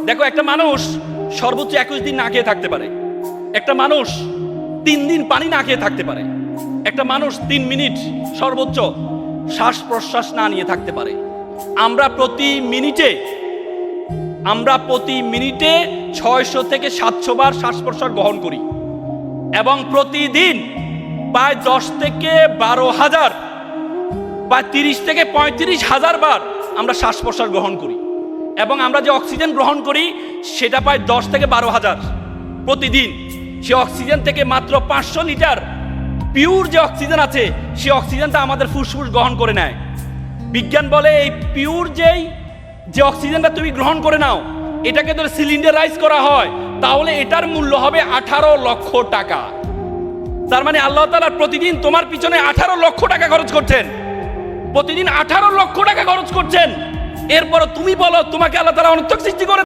দেখো, একটা মানুষ সর্বোচ্চ 21 দিন না খেয়ে থাকতে পারে, একটা মানুষ 3 দিন পানি না খেয়ে থাকতে পারে, একটা মানুষ 3 মিনিট সর্বোচ্চ শ্বাস প্রশ্বাস না নিয়ে থাকতে পারে। আমরা প্রতি মিনিটে 600 থেকে 700 বার শ্বাস প্রশ্বাস গ্রহণ করি এবং প্রতিদিন প্রায় 10 থেকে 12,000, প্রায় 30 থেকে 35,000 বার আমরা শ্বাস প্রশ্বাস গ্রহণ করি এবং আমরা যে অক্সিজেন গ্রহণ করি সেটা প্রায় 10 থেকে 12,000 প্রতিদিন। সে অক্সিজেন থেকে মাত্র 500 লিটার পিওর যে অক্সিজেন আছে সে অক্সিজেনটা আমাদের ফুসফুস গ্রহণ করে নেয়। বিজ্ঞান বলে এই পিওর যে অক্সিজেনটা তুমি গ্রহণ করে নাও, এটাকে যদি সিলিন্ডারাইজ করা হয় তাহলে এটার মূল্য হবে 18 লক্ষ টাকা। তার মানে আল্লাহ তাআলা প্রতিদিন তোমার পিছনে 18 লক্ষ টাকা খরচ করছেন, প্রতিদিন 18 লক্ষ টাকা খরচ করছেন। এরপর তুমি বলো তোমাকে আল্লাহ তাআলা অনর্থক সৃষ্টি করে